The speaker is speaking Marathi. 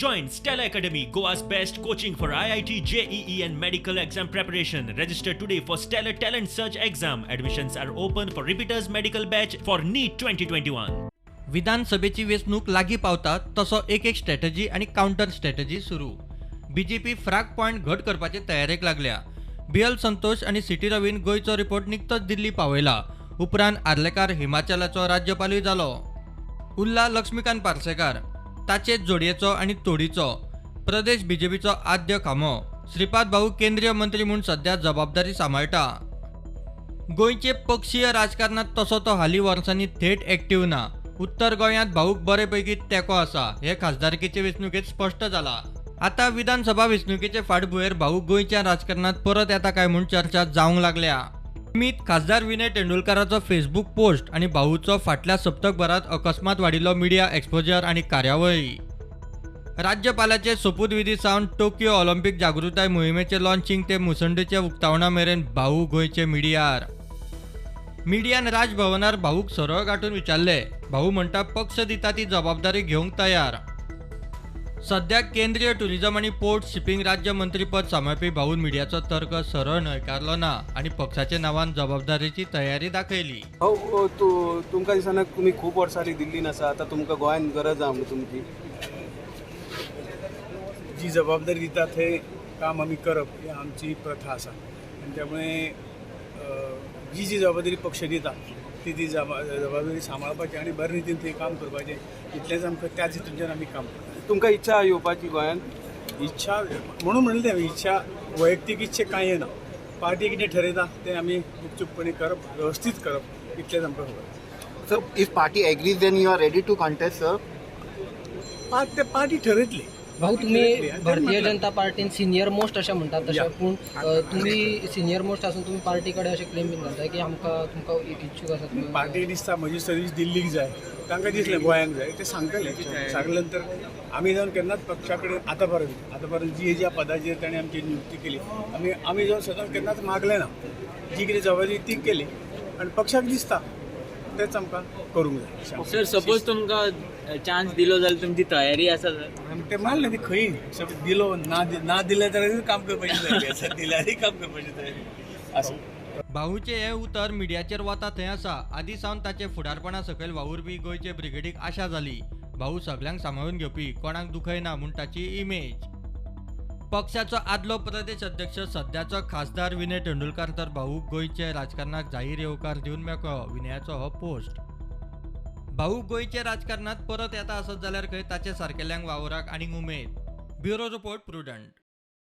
Join Stella Academy, Goa's best coaching for IIT, JEE and medical exam preparation. Register today for Stellar Talent Search exam. Admissions are open for repeaters medical batch for NEET 2021. विधानसभेची वेचणूक लागी पावतात तसो एक स्ट्रॅटेजी आणि काउंटर स्ट्रॅटेजी सुरू. बीजेपी फ्रॅग पॉइंट घट करपाचे तयारेक लागल्या. BL संतोष आणि सिटी रवीन गोयचो रिपोर्ट निकतोच दिल्ली पावयला. उपरांत आर्लेकार हिमाचलाचो राज्यपालूय जालो. उरला लक्ष्मीकांत पार्सेकार, ताचेच जोडयेचो आणि तोडीचो प्रदेश बीजेपीचो आद्य खामो. श्रीपाद भाऊ केंद्रीय मंत्री म्हणून सध्या जबाबदारी सांबाळटा. गोंयचे पक्षीय राजकारणात तसो तो हालीं वर्सांनी थेट एक्टिव्ह ना. उत्तर गोंयांत भाऊक बरेपैकी तेंको आसा हे खासदारकीचे वेंचणुकेत स्पश्ट जाला. आता विधानसभा वेंचणुकेचे फाटभुंयेर भाऊक गोंयच्या राजकारणात परत येता काय म्हूण चर्चा जावंक लागल्या. निमीत खासदार विनय तेंडुलकराचो फेसबुक पोस्ट आणि भाऊचो फाटल्या सप्तकभरात अकस्मात वाडिल्लो मिडिया एक्सपोजर आणि कार्यावळी. राज्यपालाचे सोपूतविधी सावन टोकियो ऑलिंपिक जागृताय मोहिमेचे लॉन्चिंग ते मुसंडेचे उक्तावणा मेरेन भाऊ गोंयचे मिडियार. मिडियान राजभवनार भाऊक सरळ गाठून विचारले. भाऊ म्हणटा पक्ष दिता ती जबाबदारी घेवंक तयार. सध्या केंद्रीय टुरिझम आणि पोर्ट शिपिंग राज्य मंत्रीपद सांबाळपी भाऊन मिडियाचो तर्क सरळ न्हयकारलो ना आणि पक्षाच्या नांवान जबाबदारीची तयारी दाखयली. हो तुमकां दिसना तुमी खूब वर्सांनी दिल्लीन आसा, आतां तुमकां गोंयान गरज आहा तुमची जी जबाबदारी दिता थंय काम आमी करप ही आमची प्रथा आसा आनी त्यामुळे जी जबाबदारी पक्ष दिता ती जबाबदारी सांबाळपाची आनी बरे रितीन थंय काम करपाचें इतलेंच आमकां त्याच हितूंतल्यान आमी काम करता. तुमकां इच्छा येवपाची गोंयान? इच्छा म्हणून म्हणलें तें इच्छा वैयक्तीक इच्छे कांय ना. पार्टी कितें ठरयता तें आमी गुपचूपपणी करप, वेवस्थीत करप इतलेंच आमकां खबर. So if party agrees, then you are ready to contest, sir? Party ठरयतली. भाऊ तुम्ही भारतीय जनता पार्टीन सिनियर मोस्ट अशें म्हणटात तशें, पूण तुम्ही सिनियर मोस्ट आसून तुम्ही पार्टी कडेन अशें क्लेम बीन घालताय की तुमकां एक इच्छूक आसा तुम्ही? पार्टी दिसता म्हजी सर्वीस दिल्लीक जाय, तांकां दिसलें गोंयांक जाय, ते सांगतले. सांगले नंतर आमी जावन केन्नाच पक्षा कडेन आतां पर्यंत जी ज्या पदाचेर ताणें आमची नियुक्ती केली आमी जावन सदां केन्नाच मागलें ना. जी कितें जबाबदारी ती केली आनी पक्षाक दिसता तेच आमकां करूंक जाय. सर सपोज तुमकां चान्स दिलो जाल्यार तुमची तयारी आसा? ते मानलें ती खंय दिलो ना दिले जाल्यार काम करपाची तयारी आसा, दिल्यारय काम करपाची तयारी आसा. भाऊचे हे उतर मिडियाचेर वता थंय आसा. आदी सावन ताचे फुडारपणा सकयल वावुरपी गोंयचे ब्रिगेडीक आशा जाली. भाऊ सगळ्यांक सांबाळून घेवपी, कोणाक दुखयना म्हूण ताची इमेज. पक्षाचो आदलो प्रदेश अध्यक्ष सध्याचो खासदार विनय तेंडुलकर तर भाऊक गोंयचे राजकारणाक जाहीर येवकार दिवन मेकळो. विनयाचो हो पोस्ट. भाऊ गोंयचे राजकारणात परत येता आसत जाल्यार खंय ताचे सारकेल्यांक वावराक आनीक उमेद. Bureau report prudent.